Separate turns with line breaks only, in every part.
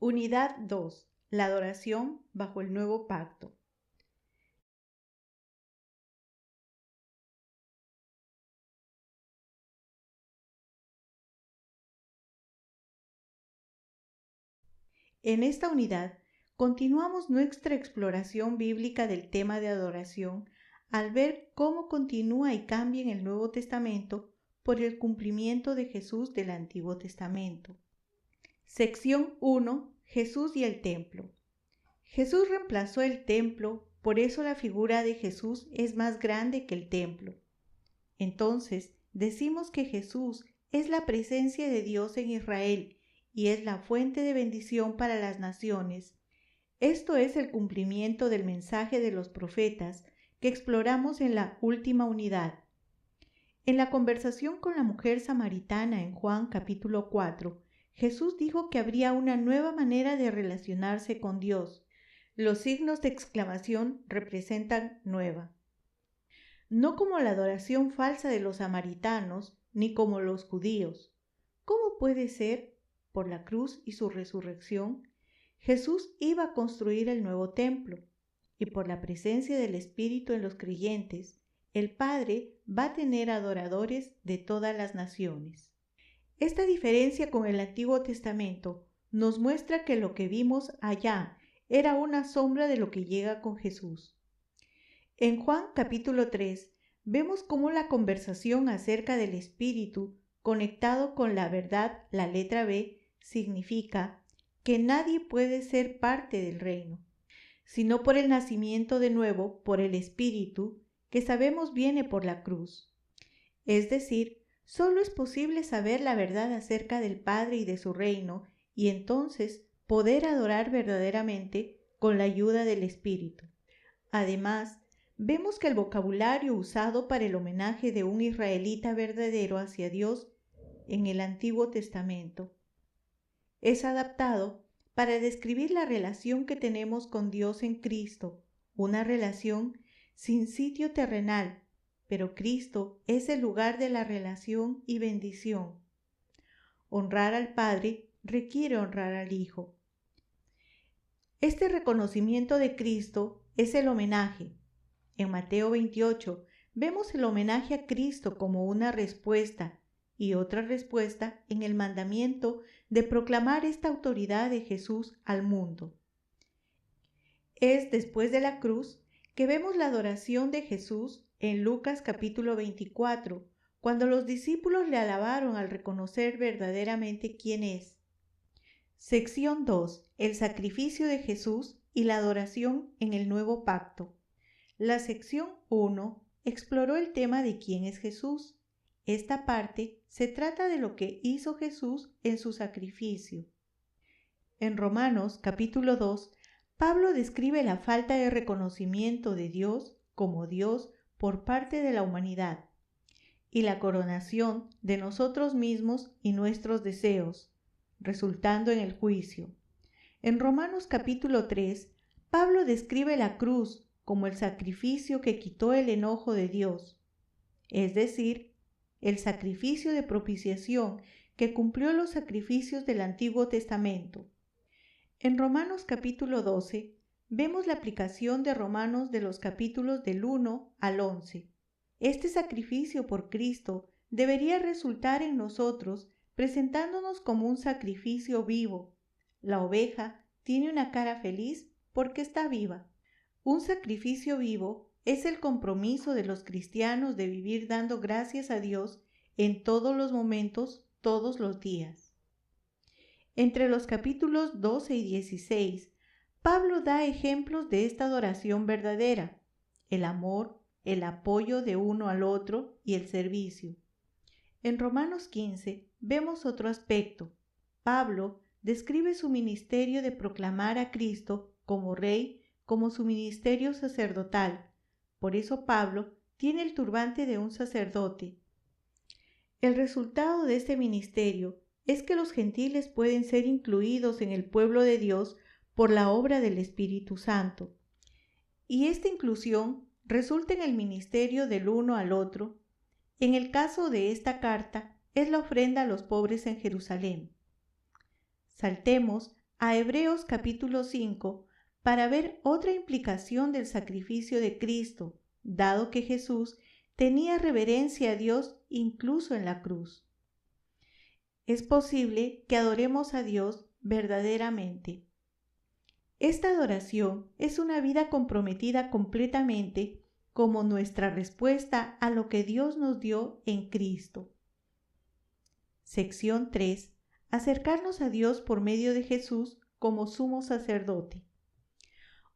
Unidad 2. La adoración bajo el nuevo pacto. En esta unidad, continuamos nuestra exploración bíblica del tema de adoración al ver cómo continúa y cambia en el Nuevo Testamento por el cumplimiento de Jesús del Antiguo Testamento. Sección 1. Jesús y el templo. Jesús reemplazó el templo, por eso la figura de Jesús es más grande que el templo. Entonces, decimos que Jesús es la presencia de Dios en Israel y es la fuente de bendición para las naciones. Esto es el cumplimiento del mensaje de los profetas que exploramos en la última unidad. En la conversación con la mujer samaritana en Juan capítulo 4, Jesús dijo que habría una nueva manera de relacionarse con Dios. Los signos de exclamación representan nueva. No como la adoración falsa de los samaritanos, ni como los judíos. ¿Cómo puede ser? Por la cruz y su resurrección, Jesús iba a construir el nuevo templo, y por la presencia del Espíritu en los creyentes, el Padre va a tener adoradores de todas las naciones. Esta diferencia con el Antiguo Testamento nos muestra que lo que vimos allá era una sombra de lo que llega con Jesús. En Juan capítulo 3 vemos cómo la conversación acerca del Espíritu conectado con la verdad, la letra B, significa que nadie puede ser parte del reino, sino por el nacimiento de nuevo por el Espíritu, que sabemos viene por la cruz. Es decir, solo es posible saber la verdad acerca del Padre y de su reino, y entonces poder adorar verdaderamente con la ayuda del Espíritu. Además, vemos que el vocabulario usado para el homenaje de un israelita verdadero hacia Dios en el Antiguo Testamento es adaptado para describir la relación que tenemos con Dios en Cristo, una relación sin sitio terrenal, pero Cristo es el lugar de la relación y bendición. Honrar al Padre requiere honrar al Hijo. Este reconocimiento de Cristo es el homenaje. En Mateo 28 vemos el homenaje a Cristo como una respuesta y otra respuesta en el mandamiento de proclamar esta autoridad de Jesús al mundo. Es después de la cruz que vemos la adoración de Jesús en Lucas capítulo 24, cuando los discípulos le alabaron al reconocer verdaderamente quién es. Sección 2. El sacrificio de Jesús y la adoración en el nuevo pacto. La sección 1 exploró el tema de quién es Jesús. Esta parte se trata de lo que hizo Jesús en su sacrificio. En Romanos capítulo 2, Pablo describe la falta de reconocimiento de Dios como Dios por parte de la humanidad y la coronación de nosotros mismos y nuestros deseos, resultando en el juicio. En Romanos capítulo 3, Pablo describe la cruz como el sacrificio que quitó el enojo de Dios, es decir, el sacrificio de propiciación que cumplió los sacrificios del Antiguo Testamento. En Romanos capítulo 12 vemos la aplicación de Romanos de los capítulos del 1 al 11. Este sacrificio por Cristo debería resultar en nosotros presentándonos como un sacrificio vivo. La oveja tiene una cara feliz porque está viva. Un sacrificio vivo es el compromiso de los cristianos de vivir dando gracias a Dios en todos los momentos, todos los días. Entre los capítulos 12 y 16, Pablo da ejemplos de esta adoración verdadera, el amor, el apoyo de uno al otro y el servicio. En Romanos 15 vemos otro aspecto. Pablo describe su ministerio de proclamar a Cristo como Rey, como su ministerio sacerdotal. Por eso Pablo tiene el turbante de un sacerdote. El resultado de este ministerio es que los gentiles pueden ser incluidos en el pueblo de Dios por la obra del Espíritu Santo. Y esta inclusión resulta en el ministerio del uno al otro. En el caso de esta carta, es la ofrenda a los pobres en Jerusalén. Saltemos a Hebreos capítulo 5 para ver otra implicación del sacrificio de Cristo, dado que Jesús tenía reverencia a Dios incluso en la cruz. Es posible que adoremos a Dios verdaderamente. Esta adoración es una vida comprometida completamente como nuestra respuesta a lo que Dios nos dio en Cristo. Sección 3. Acercarnos a Dios por medio de Jesús como sumo sacerdote.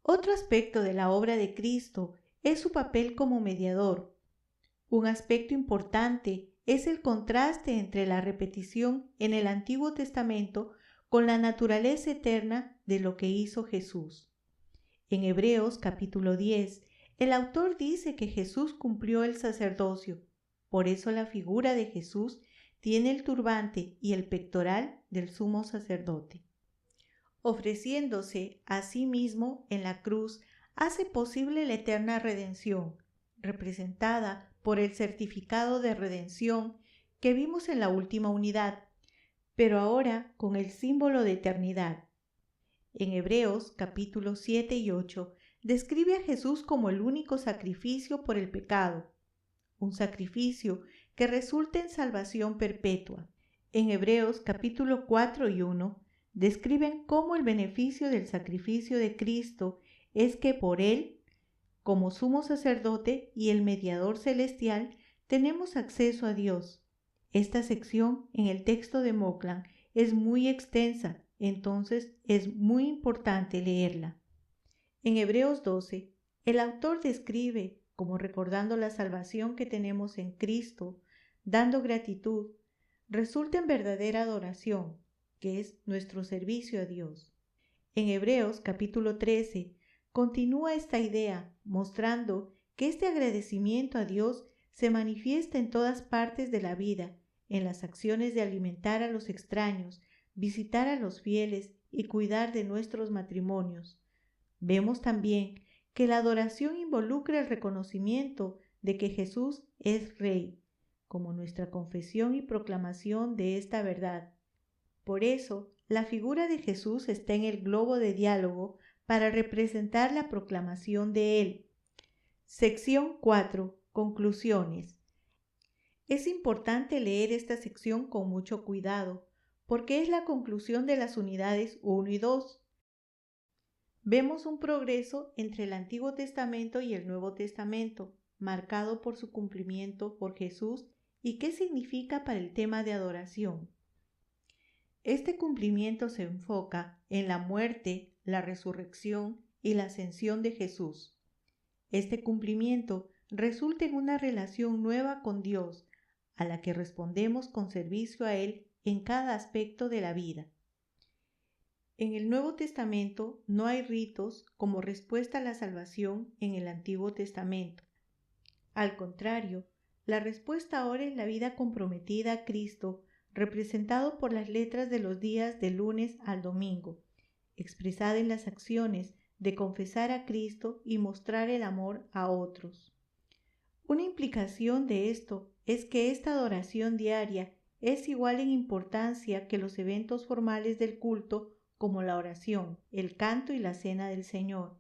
Otro aspecto de la obra de Cristo es su papel como mediador. Un aspecto importante es el contraste entre la repetición en el Antiguo Testamento con la naturaleza eterna de lo que hizo Jesús. En Hebreos capítulo 10, el autor dice que Jesús cumplió el sacerdocio. Por eso la figura de Jesús tiene el turbante y el pectoral del sumo sacerdote. Ofreciéndose a sí mismo en la cruz, hace posible la eterna redención, representada por el certificado de redención que vimos en la última unidad, pero ahora con el símbolo de eternidad. En Hebreos capítulos 7 y 8 describe a Jesús como el único sacrificio por el pecado, un sacrificio que resulta en salvación perpetua. En Hebreos capítulo 4 y 1 describen cómo el beneficio del sacrificio de Cristo es que por él, como sumo sacerdote y el mediador celestial, tenemos acceso a Dios. Esta sección en el texto de Moclan es muy extensa, entonces es muy importante leerla. En Hebreos 12, el autor describe, como recordando la salvación que tenemos en Cristo, dando gratitud, resulta en verdadera adoración, que es nuestro servicio a Dios. En Hebreos capítulo 13, continúa esta idea, mostrando que este agradecimiento a Dios se manifiesta en todas partes de la vida, en las acciones de alimentar a los extraños, visitar a los fieles y cuidar de nuestros matrimonios. Vemos también que la adoración involucra el reconocimiento de que Jesús es Rey, como nuestra confesión y proclamación de esta verdad. Por eso, la figura de Jesús está en el globo de diálogo para representar la proclamación de Él. Sección 4. Conclusiones. Es importante leer esta sección con mucho cuidado, porque es la conclusión de las unidades 1 y 2. Vemos un progreso entre el Antiguo Testamento y el Nuevo Testamento, marcado por su cumplimiento por Jesús y qué significa para el tema de adoración. Este cumplimiento se enfoca en la muerte, la resurrección y la ascensión de Jesús. Este cumplimiento resulta en una relación nueva con Dios, a la que respondemos con servicio a Él en cada aspecto de la vida. En el Nuevo Testamento no hay ritos como respuesta a la salvación en el Antiguo Testamento. Al contrario, la respuesta ahora es la vida comprometida a Cristo, representado por las letras de los días de lunes al domingo, expresada en las acciones de confesar a Cristo y mostrar el amor a otros. Una implicación de esto es que esta adoración diaria es igual en importancia que los eventos formales del culto como la oración, el canto y la cena del Señor.